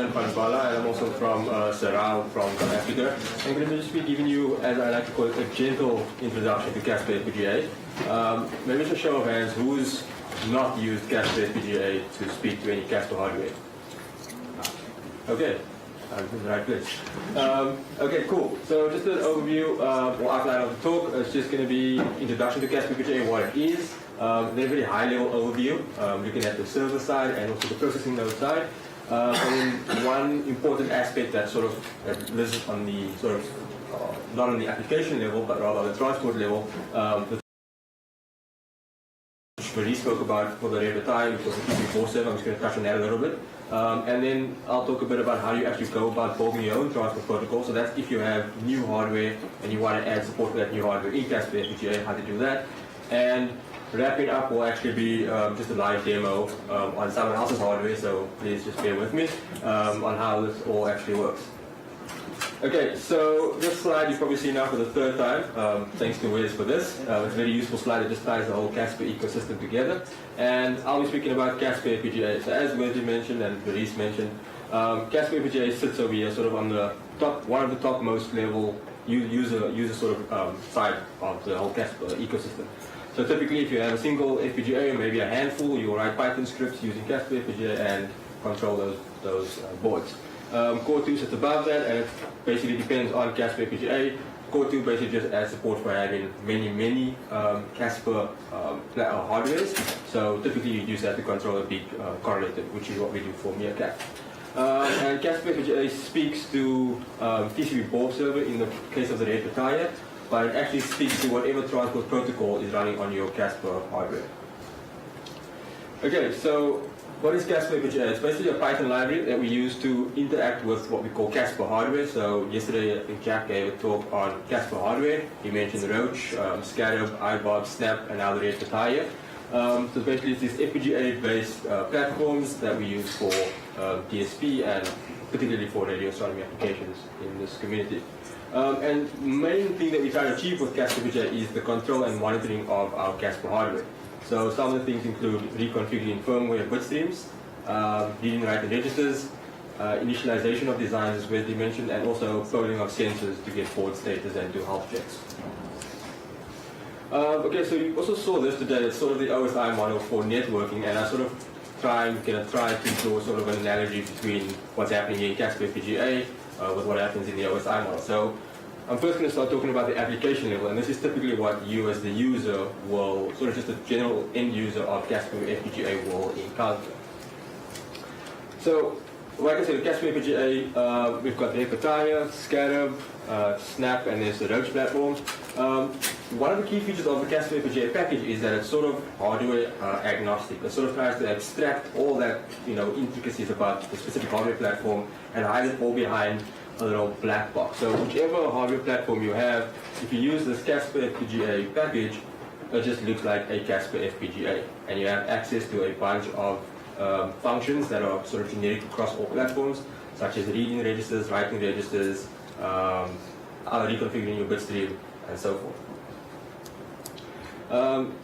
Tyrone from Balla, and I'm also from Tyrone from South Africa. I'm going to just be giving you, as I like to call it, a gentle introduction to Casper FPGA. Maybe it's a show of hands, who's not used Casper FPGA to speak to any Casper hardware? Okay, I'm in the right place. Okay, cool. So just an overview or outline of the talk. It's just going to be introduction to Casper FPGA, what it is. Then a very high-level overview, looking at the server side and also the processing node side. And then one important aspect that sort of lives on the sort of not on the application level, but rather on the transport level, which Marie spoke about for the Red Tie, which was the TP4 server. I'm just going to touch on that a little bit. And then I'll talk a bit about how you actually go about building your own transport protocol. So that's if you have new hardware and you want to add support for that new hardware in Casper FPGA, how to do that. And wrapping up will actually be just a live demo on someone else's hardware, so please just bear with me on how this all actually works. Okay, so this slide you've probably seen now for the third time. Thanks to Wes for this. It's a very useful slide that just ties the whole Casper ecosystem together. And I'll be speaking about Casper FPGA. So as Wesley mentioned and Maurice mentioned, Casper FPGA sits over here sort of on the top, one of the topmost level user sort of side of the whole Casper ecosystem. So typically if you have a single FPGA or maybe a handful, you'll write Python scripts using Casper FPGA and control those boards. Core 2 sits above that, and it basically depends on Casper FPGA. Core 2 basically just adds support for having many Casper hardwares. So typically you use that to control a big correlator, which is what we do for Meerkat. And Casper FPGA speaks to TCP board server in the case of the Red Battalion, but it actually speaks to whatever transport protocol is running on your Casper hardware. Okay, so what is Casper FPGA? It's basically a Python library that we use to interact with what we call Casper hardware. So yesterday, I think Jack gave a talk on Casper hardware. He mentioned Roach, Scarab, iBob, Snap, and now the Red Battalion. So basically, it's these FPGA-based platforms that we use for DSP and particularly for radio astronomy applications in this community. And the main thing that we try to achieve with Casper FPGA is the control and monitoring of our Casper hardware. So some of the things include reconfiguring firmware bit streams, reading and writing registers, initialization of designs as Wesley mentioned, and also coding of sensors to get board status and do health checks. Okay, so you also saw this today. It's sort of the OSI model for networking, and I sort of try to draw sort of an analogy between what's happening in Casper FPGA with what happens in the OSI model. So I'm first going to start talking about the application level, and this is typically what you as the user will, sort of just a general end user of Casper FPGA will encounter. So, like I said, Casper FPGA, we've got Repetire, Scarab, Snap, and there's the Roach platform. One of the key features of the Casper FPGA package is that it's sort of hardware agnostic. It sort of tries to abstract all that intricacies about the specific hardware platform and hide it all behind a little black box. So whichever hardware platform you have, if you use this Casper FPGA package, it just looks like a Casper FPGA, and you have access to a bunch of functions that are sort of generic across all platforms, such as reading registers, writing registers, reconfiguring your bit stream, and so forth.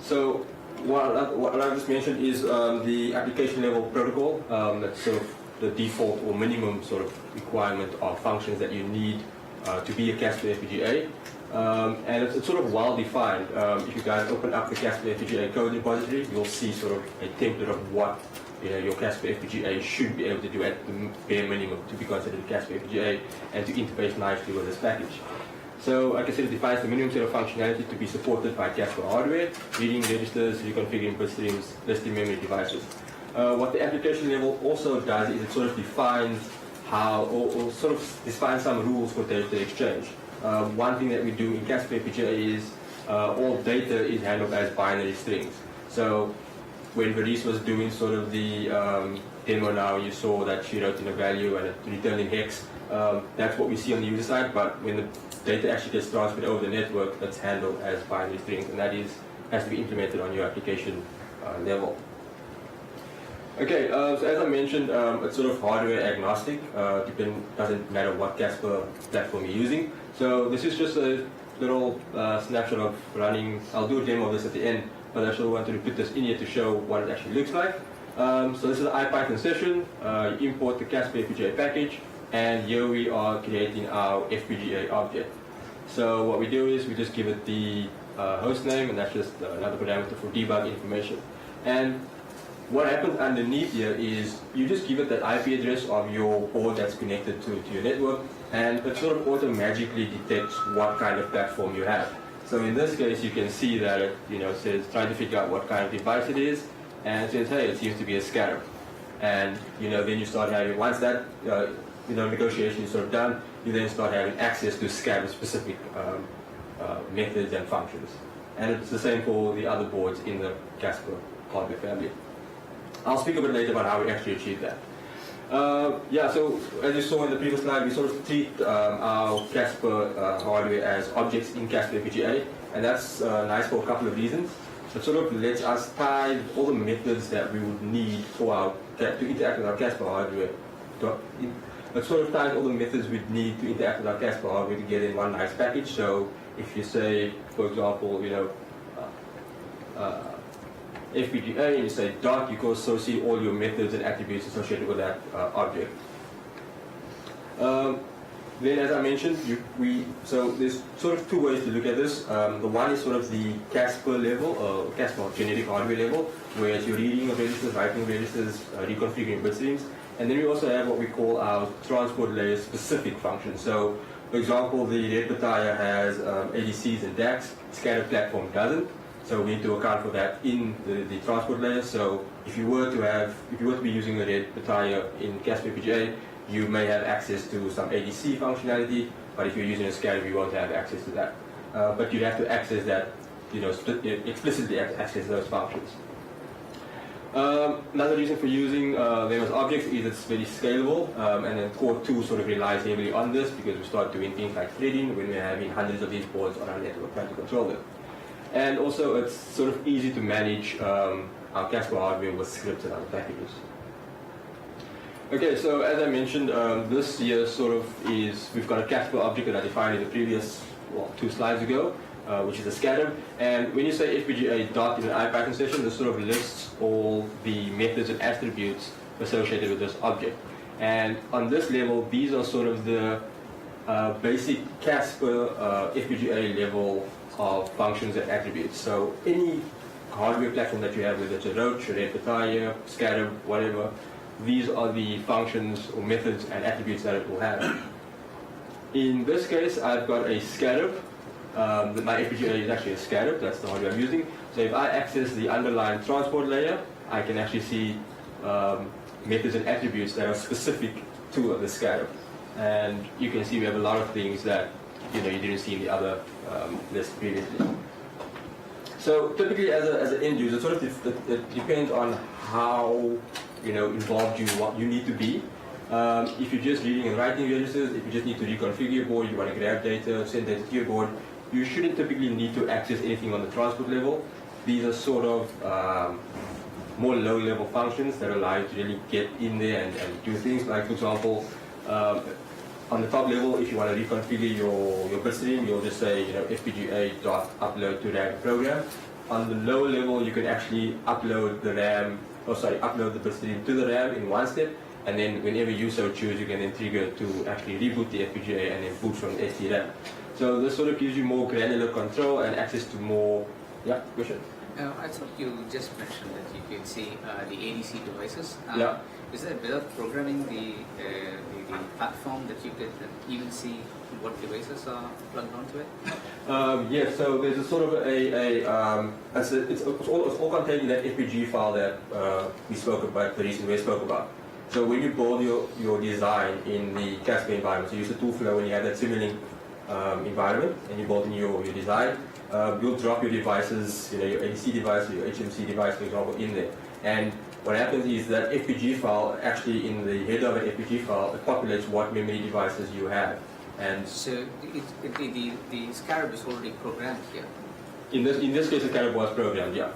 So what I just mentioned is the application level protocol. That's sort of the default or minimum sort of requirement of functions that you need to be a Casper FPGA. And it's sort of well defined. If you guys open up the Casper FPGA code repository, you'll see sort of a template of what your Casper FPGA should be able to do at the bare minimum to be considered a Casper FPGA and to interface nicely with this package. So, like I said, it defines the minimum set of functionality to be supported by Casper hardware, reading registers, reconfiguring bit streams, listing memory devices. What the application level also does is it sort of defines how, or sort of defines some rules for data exchange. One thing that we do in Casper FPGA is all data is handled as binary strings. So when Maurice was doing sort of the demo now, you saw that she wrote in a value and it returned in hex. That's what we see on the user side, but when the data actually gets transferred over the network, it's handled as binary strings, and that has to be implemented on your application level. Okay, so as I mentioned, it's sort of hardware agnostic. Doesn't matter what Casper platform you're using. So this is just a little snapshot of running. I'll do a demo of this at the end, but I actually wanted to put this in here to show what it actually looks like. So this is the IPython session. You import the Casper FPGA package, and here we are creating our FPGA object. So what we do is we just give it the host name, and that's just another parameter for debug information. And what happens underneath here is you just give it that IP address of your board that's connected to your network, and it sort of automatically detects what kind of platform you have. So in this case, you can see that it says trying to figure out what kind of device it is, and it says, hey, it seems to be a scarab. And then you start having, once that negotiation is sort of done, you then start having access to scarab-specific methods and functions. And it's the same for the other boards in the Casper hardware family. I'll speak a bit later about how we actually achieve that. So as you saw in the previous slide, we sort of treat our Casper hardware as objects in Casper FPGA, and that's nice for a couple of reasons. It sort of lets us tie all the methods that we would need for to interact with our Casper hardware. It sort of ties all the methods we'd need to interact with our Casper hardware together in one nice package. So if you say, for example, FPGA, and you say dot, you can also see all your methods and attributes associated with that object. Then, as I mentioned, so there's sort of two ways to look at this. The one is sort of the Casper level, or Casper generic hardware level, where you're reading registers, writing registers, reconfiguring bit streams. And then we also have what we call our transport layer specific functions. So, for example, the Red Battalion has ADCs and DACs. Scarab platform doesn't. So we need to account for that in the transport layer. So if you were to be using the Red Battalion in Casper FPGA, you may have access to some ADC functionality, but if you're using a scarab, you won't have access to that. But you have to access that, explicitly access those functions. Another reason for using them as objects is it's very scalable, and then Core 2 sort of relies heavily on this because we start doing things like threading when we're having hundreds of these boards on our network trying to control them. And also it's sort of easy to manage our Casper hardware with scripts and other packages. Okay, so as I mentioned, this here sort of is, we've got a Casper object that I defined in the previous, 2 slides ago, which is a scatter. And when you say FPGA dot in an IPython session, this sort of lists all the methods and attributes associated with this object. And on this level, these are sort of the basic Casper FPGA level of functions and attributes. So any hardware platform that you have, whether it's a Roach, a Red Battalion, Scarab, whatever, these are the functions or methods and attributes that it will have. In this case, I've got a Scarab. My FPGA is actually a Scarab, that's the hardware I'm using. So if I access the underlying transport layer, I can actually see methods and attributes that are specific to the Scarab. And you can see we have a lot of things that you didn't see in the other list previously. So typically, as an end user, it depends on how involved you need to be. If you're just reading and writing registers, if you just need to reconfigure your board, you want to grab data, send data to your board, you shouldn't typically need to access anything on the transport level. These are sort of more low-level functions that allow you to really get in there and do things. Like, for example, on the top level, if you want to reconfigure your bit stream, you'll just say FPGA.upload to RAM program. On the lower level, you can actually upload the bit stream to the RAM in one step, and then whenever you so choose, you can then trigger to actually reboot the FPGA and then boot from the STRAM. So this sort of gives you more granular control and access to more. Yeah, question? I thought you just mentioned that you could see the ADC devices. Yeah. Is there without programming the platform that you could even see what devices are plugged onto it? Yes, so there's a sort of it's all contained in that FPG file that we spoke about, the reason we spoke about. So when you build your design in the Casper environment, so you use the tool flow when you have that Simulink environment and you're building your design, you'll drop your devices, your ADC device, your HMC device, for example, in there. And what happens is that FPG file, actually in the header of an FPG file, it populates what memory devices you have. And so the Scarab is already programmed here. In this case, the Scarab was programmed, yeah.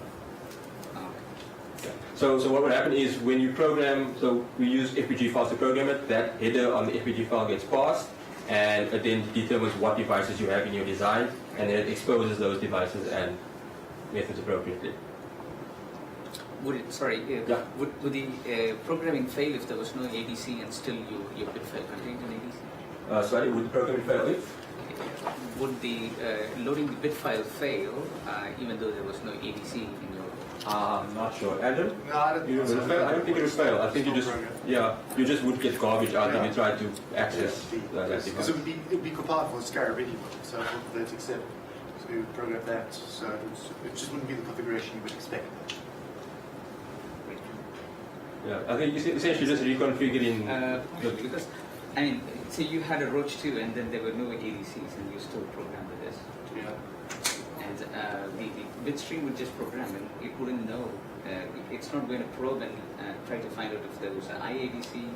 So what would happen is when you program, so we use FPG files to program it, that header on the FPG file gets passed, and it then determines what devices you have in your design, and then it exposes those devices and methods appropriately. would it, sorry, Yeah. would the programming fail if there was no ADC and still your bit file contained an ADC? Sorry, would the programming fail if? Would the loading the bit file fail even though there was no ADC in your? I'm not sure. Adam? No, I don't think so. I don't think it would fail. I think you just, you just would get garbage out if you try to access that Because device. it would be compiled for Scarab anyway, so let's accept to program that. So it just wouldn't be the configuration you would expect. Yeah, I think you essentially just reconfiguring Because I mean, say you had a Roach 2 and then there were no ADCs and you still programmed this. Yeah. And the bit stream would just program and it wouldn't know. It's not going to probe and try to find out if there was an IADC,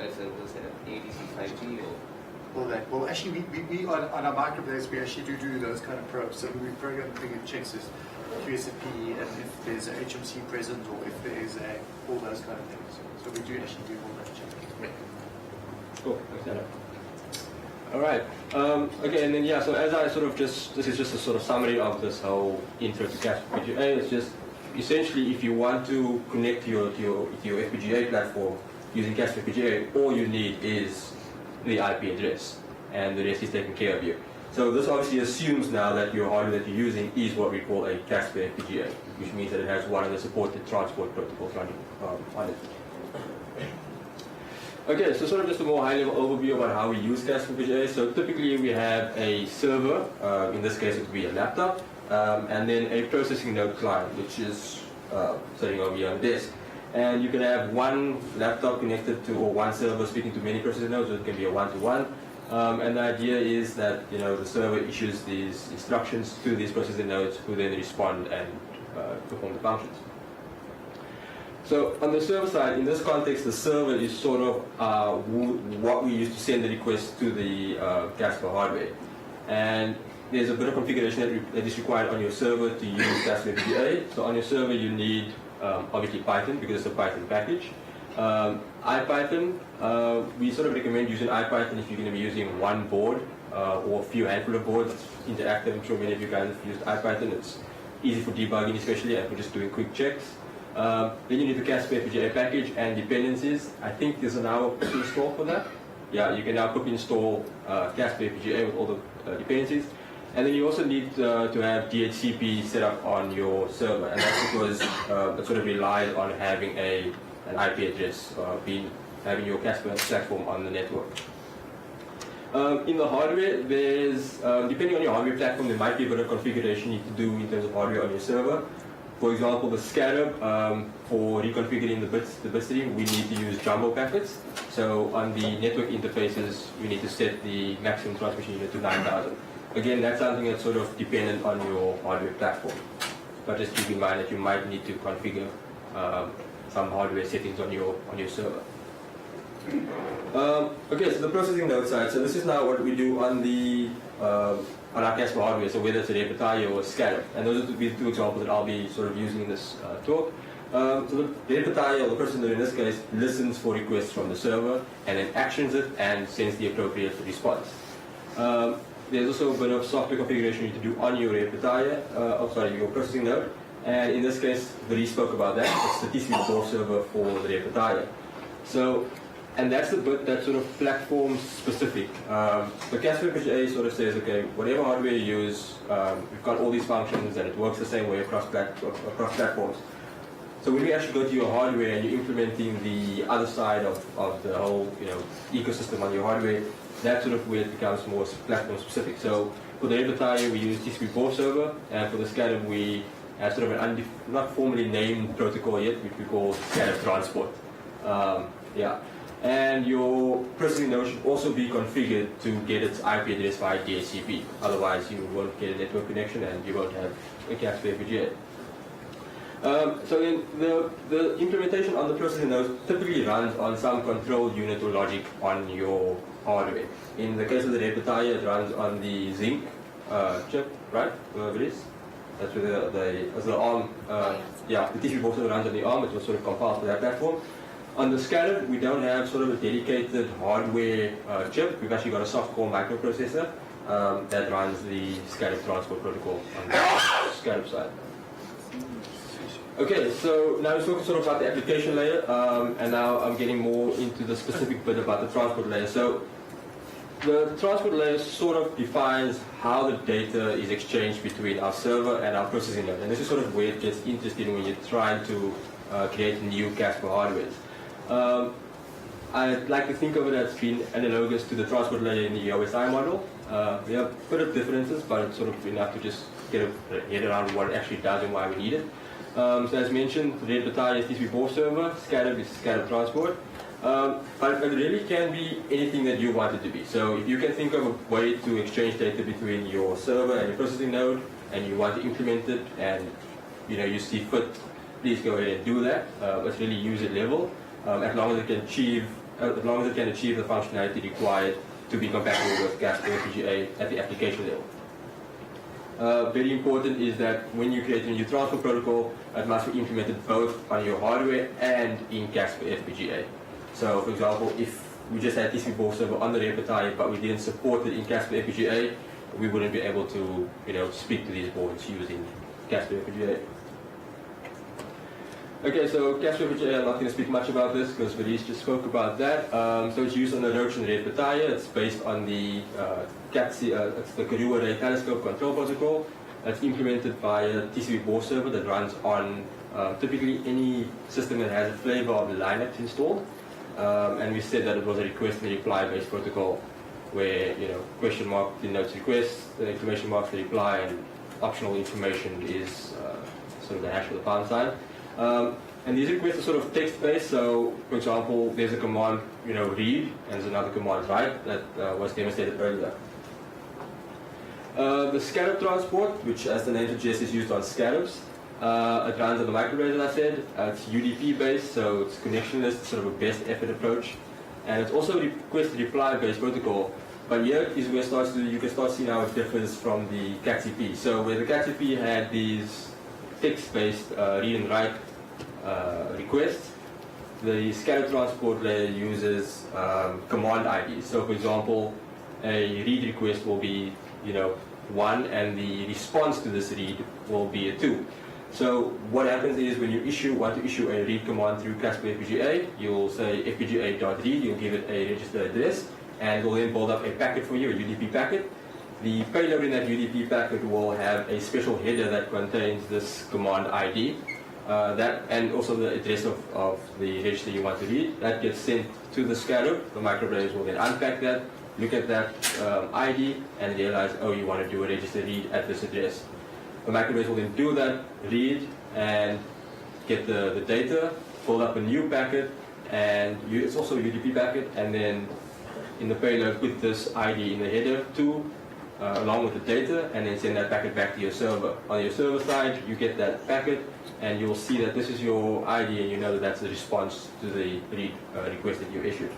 if there was an ADC 5G or. Well, actually, we on our microblades, we actually do those kind of probes. So we program the thing and checks this QSFP and if there's a HMC present or if there's all those kind of things. So we do actually do all that checking. Cool, thanks, Anna. All right. Okay, and then yeah. So as I sort of this is just a sort of summary of this whole intro to Casper FPGA. It's just essentially if you want to connect to your FPGA platform using Casper FPGA, all you need is the IP address, and the rest is taken care of you. So this obviously assumes now that your hardware that you're using is what we call a Casper FPGA, which means that it has one of the supported transport protocols running on it. Okay, so sort of just a more high-level overview about how we use Casper FPGA. So typically we have a server, in this case it would be a laptop, and then a processing node client, which is sitting over here on the desk. And you can have one laptop connected to, or one server speaking to many processing nodes, so it can be a one-to-one. And the idea is that the server issues these instructions to these processing nodes, who then respond and perform the functions. So on the server side, in this context, the server is sort of what we use to send the request to the Casper hardware. And there's a bit of configuration that is required on your server to use Casper FPGA. So on your server, you need obviously Python, because it's a Python package. IPython, we sort of recommend using IPython if you're going to be using one board or a few handful of boards. It's interactive. I'm sure many of you guys have used IPython. It's easy for debugging, especially, and for just doing quick checks. Then you need the Casper FPGA package and dependencies. I think there's now a quick install for that. Yeah, you can now quickly install Casper FPGA with all the dependencies. And then you also need to have DHCP set up on your server, and that's because it sort of relies on having an IP address, having your Casper platform on the network. In the hardware, there's, depending on your hardware platform, there might be a bit of configuration you need to do in terms of hardware on your server. For example, the scatter, for reconfiguring the bit stream, we need to use jumbo packets. So on the network interfaces, we need to set the maximum transmission unit to 9,000. Again, that's something that's sort of dependent on your hardware platform. But just keep in mind that you might need to configure some hardware settings on your server. Okay, so the processing node side. So this is now what we do on the on our Casper hardware. So whether it's a repetier or a scatter, and those would be the two examples that I'll be sort of using in this talk. So the repetier, or the processing node in this case, listens for requests from the server and then actions it and sends the appropriate response. There's also a bit of software configuration you need to do on your repetier, your processing node. And in this case, Bree spoke about that. It's the TCP4 server for the repetier. So, and that's the bit that's sort of platform specific. The Casper FPGA sort of says, okay, whatever hardware you use, we've got all these functions and it works the same way across platforms. So when you actually go to your hardware and you're implementing the other side of the whole ecosystem on your hardware, that's sort of where it becomes more platform specific. So for the repetier, we use TCP4 server, and for the scatter, we have sort of an not formally named protocol yet, which we call scatter transport. And your processing node should also be configured to get its IP address via DHCP. Otherwise, you won't get a network connection and you won't have a Casper FPGA. So then the implementation on the processing node typically runs on some control unit or logic on your hardware. In the case of the repetier, it runs on the Zinc chip, right? Whatever it is. That's where the ARM, the TCP also runs on the ARM. It was sort of compiled for that platform. On the scatter, we don't have sort of a dedicated hardware chip. We've actually got a soft-core microprocessor that runs the scatter transport protocol on the scatter side. Okay, so now we're talking sort of about the application layer, and now I'm getting more into the specific bit about the transport layer. So the transport layer sort of defines how the data is exchanged between our server and our processing node. And this is sort of where it gets interesting when you're trying to create new Casper hardware. I'd like to think of it as being analogous to the transport layer in the OSI model. We have a bit of differences, but it's sort of enough to just get a head around what it actually does and why we need it. So as mentioned, Red Battalion is TCP server, SCADA is SCADA transport. But it really can be anything that you want it to be. So if you can think of a way to exchange data between your server and your processing node, and you want to implement it, and you see fit, please go ahead and do that. It's really user level, as long as it can achieve the functionality required to be compatible with Casper FPGA at the application level. Very important is that when you create a new transfer protocol, it must be implemented both on your hardware and in Casper FPGA. So, for example, if we just had TCP server on the Red Battalion, but we didn't support it in Casper FPGA, we wouldn't be able to, speak to these boards using Casper FPGA. Okay, so Casper FPGA, I'm not going to speak much about this because Felice just spoke about that. So it's used on the Roach and Red Battalion. It's based on the it's the Karua Ray Telescope Control Protocol. It's implemented by a TCP server that runs on typically any system that has a flavor of Linux installed. And we said that it was a request and reply based protocol where, question mark denotes request, the exclamation mark the reply, and optional information is sort of the hash with the pound sign. And these requests are sort of text-based, so for example, there's a command, read, and there's another command write that was demonstrated earlier. The SCADA transport, which as the name suggests is used on SCADAs, it runs on the microarray, as I said. It's UDP-based, so it's connectionless, it's sort of a best effort approach. And it's also a request-reply-based protocol. But here is where you can start seeing how it differs from the CATCP. So where the CATCP had these text-based read and write requests, the SCADA transport layer uses command IDs. So for example, a read request will be 1, and the response to this read will be a 2. So what happens is when you want to issue a read command through Casper FPGA, you'll say fpga.read, you'll give it a register address, and it will then build up a packet for you, a UDP packet. The payload in that UDP packet will have a special header that contains this command ID, and also the address of the register you want to read. That gets sent to the SCADA. The microarrays will then unpack that, look at that ID, and realize, oh, you want to do a register read at this address. The microarrays will then do that read and get the data, build up a new packet, and it's also a UDP packet, and then in the payload put this ID in the header too, along with the data, and then send that packet back to your server. On your server side, you get that packet, and you'll see that this is your ID, and you know that that's the response to the read request that you issued.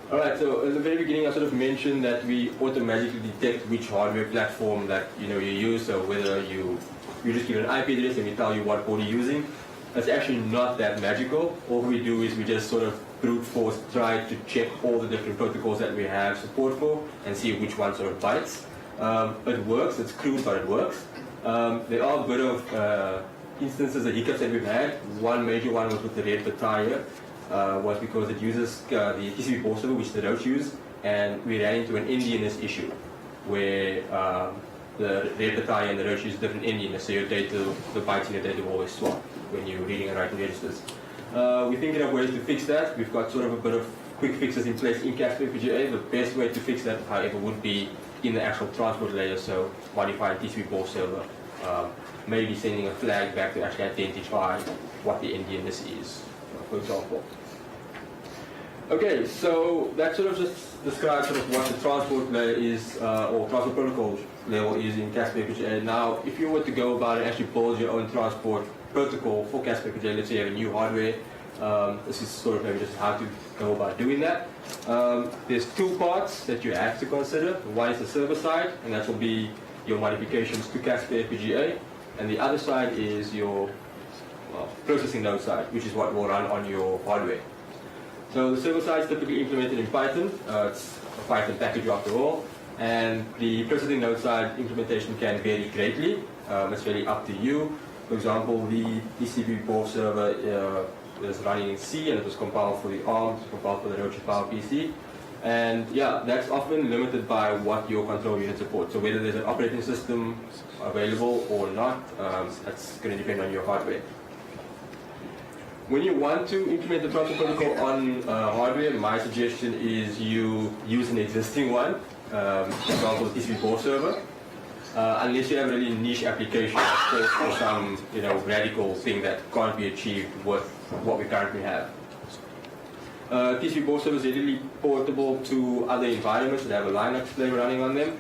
Alright, so in the very beginning I sort of mentioned that we automatically detect which hardware platform that you use, so whether you just give an IP address and we tell you what board you're using. That's actually not that magical. All we do is we just sort of brute force try to check all the different protocols that we have support for and see which one sort of bites. It works, it's crude, but it works. There are a bit of instances of hiccups that we've had. One major one was with the Red Battalion, was because it uses the TCP port server, which the Roach use, and we ran into an endianness issue where the Red Battalion and the Roach use different endianness, so your data, the bytes in your data will always swap when you're reading and writing registers. We're thinking of ways to fix that. We've got sort of a bit of quick fixes in place in Casper FPGA. The best way to fix that, however, would be in the actual transport layer, so modifying TCP port server, maybe sending a flag back to actually identify what the endianness is, for example. Okay, so that sort of just describes sort of what the transport layer is, or transport protocol level is in Casper FPGA. Now, if you were to go about and actually build your own transport protocol for Casper FPGA, let's say you have a new hardware, this is sort of maybe just how to go about doing that. There's two parts that you have to consider. One is the server side, and that will be your modifications to Casper FPGA, and the other side is your processing node side, which is what will run on your hardware. So the server side is typically implemented in Python. It's a Python package after all, and the processing node side implementation can vary greatly. It's really up to you. For example, the TCP port server is running in C, and it was compiled for the ARM, it was compiled for the Roach Power PC. And yeah, that's often limited by what your control unit supports. So whether there's an operating system available or not, that's going to depend on your hardware. When you want to implement the transfer protocol on hardware, my suggestion is you use an existing one, for example, the TCP port server, unless you have a really niche application or some radical thing that can't be achieved with what we currently have. TCP port server is readily portable to other environments that have a Linux flavor running on them.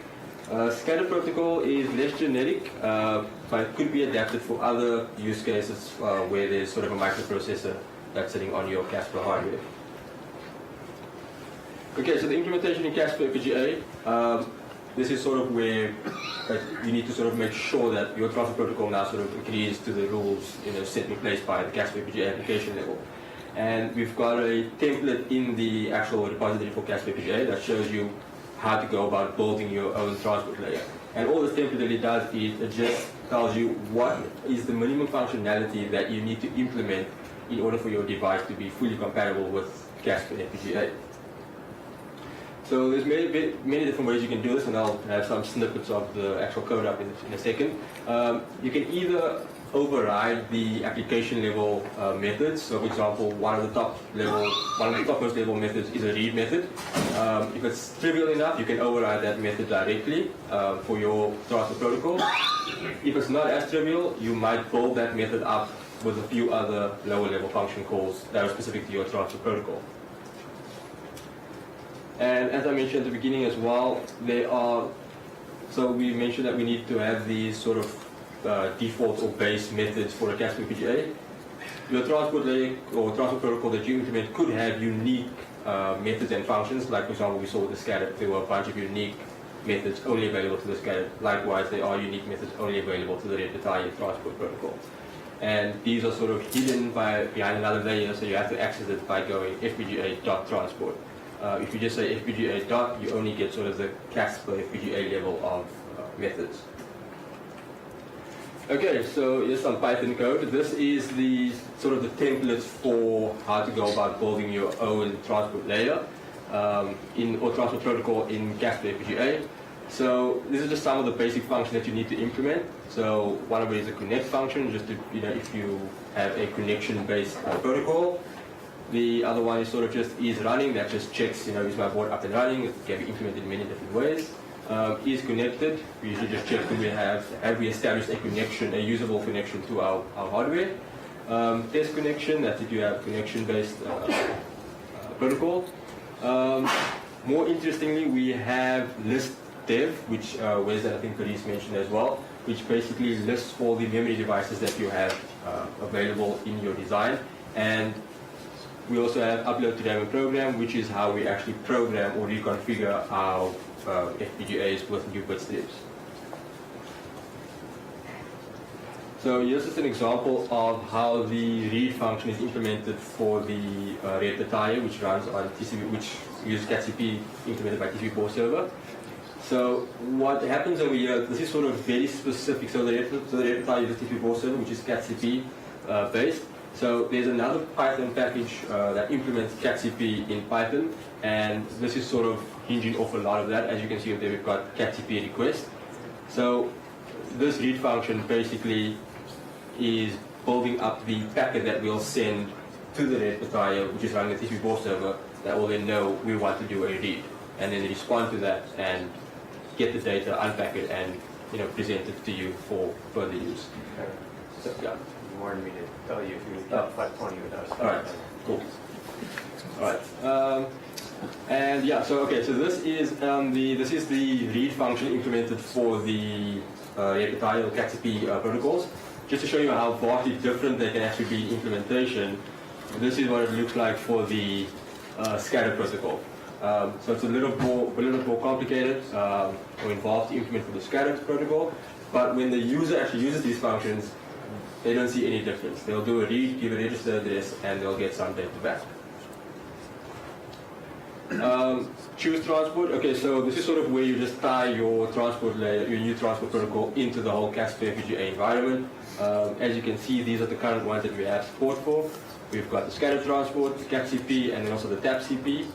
SCADA protocol is less generic, but it could be adapted for other use cases where there's sort of a microprocessor that's sitting on your Casper hardware. Okay, so the implementation in Casper FPGA, this is sort of where you need to sort of make sure that your transfer protocol now sort of agrees to the rules set in place by the Casper FPGA application level. And we've got a template in the actual repository for Casper FPGA that shows you how to go about building your own transport layer. And all this template really does is it just tells you what is the minimum functionality that you need to implement in order for your device to be fully compatible with Casper FPGA. So there's many different ways you can do this, and I'll have some snippets of the actual code up in a second. You can either override the application level methods. So, for example, one of the topmost level methods is a read method. If it's trivial enough, you can override that method directly for your transfer protocol. If it's not as trivial, you might build that method up with a few other lower level function calls that are specific to your transfer protocol. And as I mentioned at the beginning as well, so we mentioned that we need to have these sort of default or base methods for a Casper FPGA. Your transport layer or transfer protocol that you implement could have unique methods and functions. Like, for example, we saw with the scatter, there were a bunch of unique methods only available to the scatter. Likewise, there are unique methods only available to the red battalion transport protocol. And these are sort of hidden behind another layer, so you have to access it by going FPGA.transport. If you just say FPGA dot, you only get sort of the Casper FPGA level of methods. Okay, so here's some Python code. This is the sort of the template for how to go about building your own transport layer or transport protocol in Casper FPGA. So this is just some of the basic functions that you need to implement. So one of it is a connect function, just to, if you have a connection-based protocol. The other one is sort of just is running, that just checks, is my board up and running. It can be implemented in many different ways. Is connected, we usually just check do we have we established a connection, a usable connection to our hardware. Test connection, that's if you have connection-based protocol. More interestingly, we have list dev, which Wes and I think Paris mentioned as well, which basically lists all the memory devices that you have available in your design. And we also have upload to demo program, which is how we actually program or reconfigure our FPGAs with new bit strips. So here's just an example of how the read function is implemented for the red battalion, which runs on TCP, which uses CatCP implemented by TCP port server. So what happens over here, this is sort of very specific. So the red battalion uses TCP port server, which is CatCP based. So there's another Python package that implements CatCP in Python, and this is sort of hinging off a lot of that. As you can see there, we've got CatCP request. So this read function basically is building up the packet that we'll send to the red battalion, which is running the TCP port server, that will then know we want to do a read, and then respond to that and get the data, unpack it, and present it to you for further use. So, yeah. You warned me to tell you if you got 520 with us. All right, cool. All right, and yeah, so this is the read function implemented for the red battalion CatCP protocols. Just to show you how vastly different they can actually be in implementation, this is what it looks like for the scatter protocol. So it's a little more complicated or involved to implement for the scatter protocol. But when the user actually uses these functions, they don't see any difference. They'll do a read, give a register address, and they'll get some data back. Choose transport. Okay, so this is sort of where you just tie your transport layer, your new transport protocol into the whole Casper FPGA environment. As you can see, these are the current ones that we have support for. We've got the scatter transport, the CAP-CP, and then also the TAP-CP.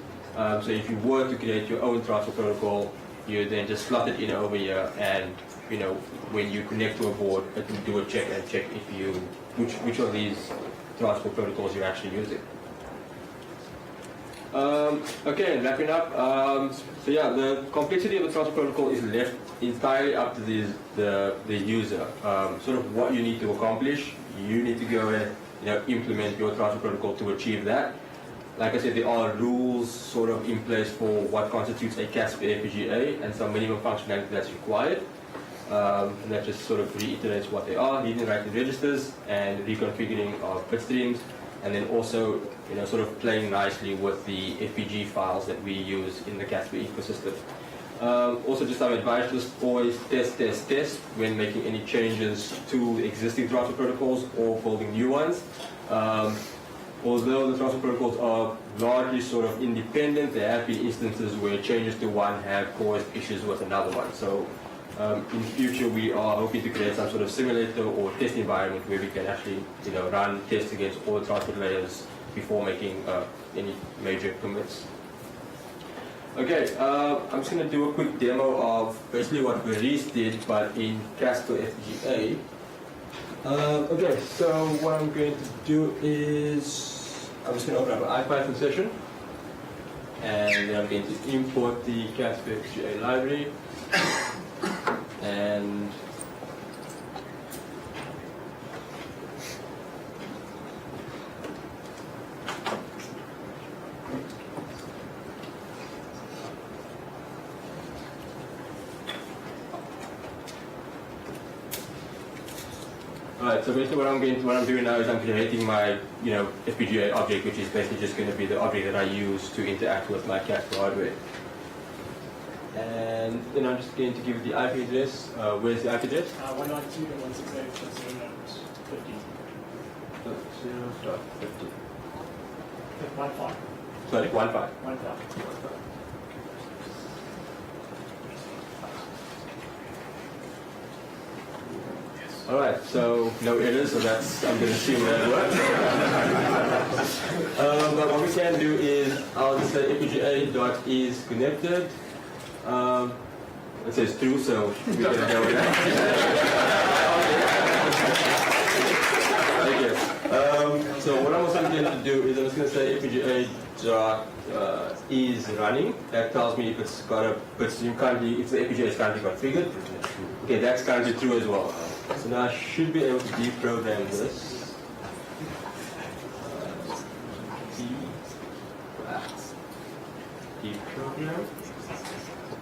So if you were to create your own transport protocol, you then just slot it in over here, and when you connect to a board, it will do a check and check if which of these transport protocols you're actually using. Okay, wrapping up. So yeah, the complexity of the transport protocol is left entirely up to the user. Sort of what you need to accomplish, you need to go and implement your transport protocol to achieve that. Like I said, there are rules sort of in place for what constitutes a Casper FPGA and some minimum functionality that's required. And that just sort of reiterates what they are: reading and writing registers and reconfiguring of bit streams, and then also sort of playing nicely with the FPG files that we use in the Casper ecosystem. Also, just some advice: just always test when making any changes to existing transfer protocols or building new ones. Although the transfer protocols are largely sort of independent, there have been instances where changes to one have caused issues with another one. So in future, we are hoping to create some sort of simulator or test environment where we can actually run tests against all the transport layers before making any major commits. Okay, I'm just going to do a quick demo of basically what Veris did, but in Casper FPGA. Okay, so what I'm going to do is I'm just going to open up an IPython session, and then I'm going to import the Casper FPGA library, and Alright, so basically what I'm doing now is I'm creating my FPGA object, which is basically just going to be the object that I use to interact with my Casper hardware. And then I'm just going to give it the IP address. Where's the IP address? 192.168.0.50. 1.5. Sorry, 1.5. 1.5. Alright, so no errors, so that's, I'm going to assume that works. But what we can do is, I'll just say FPGA.is connected. It says true, so we can go with that. Okay. So what I'm also going to do is I'm just going to say FPGA.is running. That tells me if it's got a bit stream currently, if the FPGA is currently configured. Okay, that's currently true as well. So now I should be able to deprogram this. Deprogram.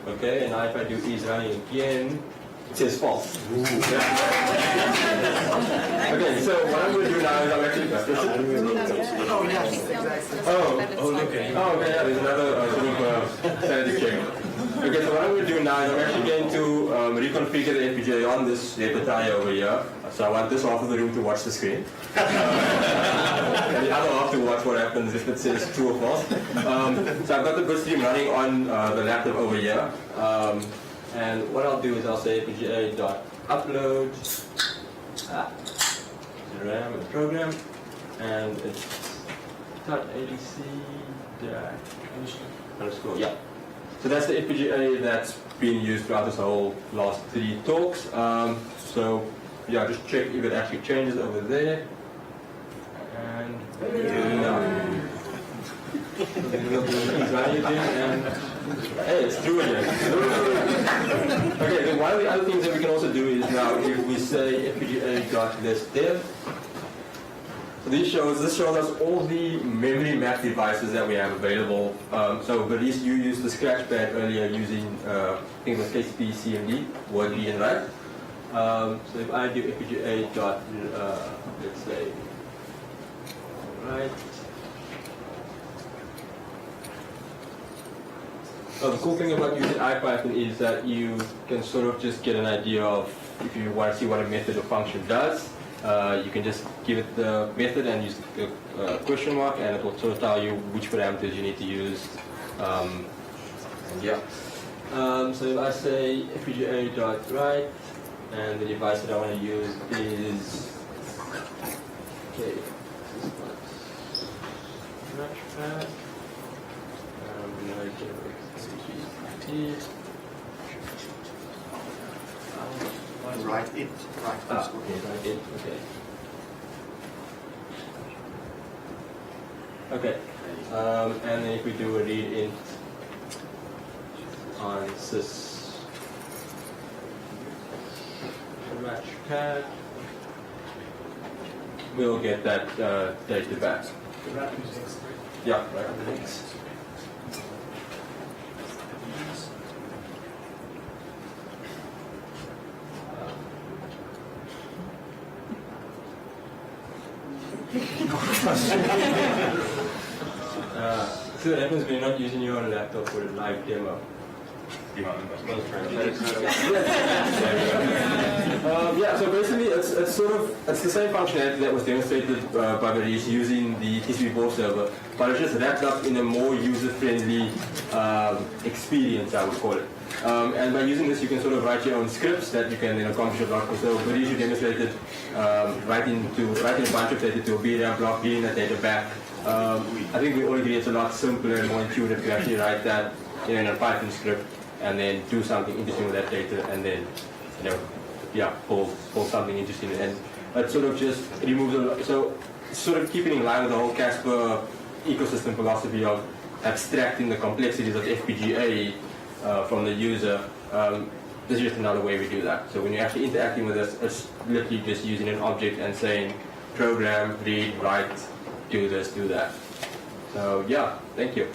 Okay, and now if I do is running again, it says false. Okay, so what I'm going to do now is I'm actually Oh, yes, exactly. okay, yeah, there's another sort of sanity check. Okay, so what I'm going to do now is I'm actually going to reconfigure the FPGA on this repertoire over here. So I want this half of the room to watch the screen. And the other half to watch what happens if it says true or false. So I've got the bit stream running on the laptop over here. And what I'll do is I'll say FPGA.upload the RAM and the program, and it's .adc _, yeah. So that's the FPGA that's been used throughout this whole last 3 talks. So yeah, just check if it actually changes over there. And it's running again, and hey, it's true again. Okay, then one of the other things that we can also do is now if we say FPGA.listDev. So this shows us all the memory map devices that we have available. So Veris, you used the Scratchpad earlier using I think it was KCP, CMD, WordB, and write. So if I do FPGA dot let's say right. The cool thing about using IPython is that you can sort of just get an idea of if you want to see what a method or function does. You can just give it the method and use the question mark, and it will sort of tell you which parameters you need to use And yeah. So if I say FPGA.write, and the device that I want to use is okay. Matchpad. Write it. Right. Okay, write it. Okay. And then if we do a read int on sys matchpad, we'll get that data back. The wrap is X. Yeah, right on the links. So what happens when you're not using your own laptop for a live demo? Yeah, so basically it's the same functionality that was demonstrated by Varish using the TCP board server, but it's just wrapped up in a more user-friendly experience, I would call it. And by using this, you can sort of write your own scripts that you can then accomplish a block. So Varish demonstrated writing a bunch of data to a VRAM block, reading that data back. I think we all agree it's a lot simpler and more intuitive to actually write that in a Python script and then do something interesting with that data and then, pull something interesting. And it sort of just removes so sort of keeping in line with the whole Casper ecosystem philosophy of abstracting the complexities of FPGA from the user. This is just another way we do that. So when you're actually interacting with us, it's literally just using an object and saying program, read, write, do this, do that. So yeah, thank you.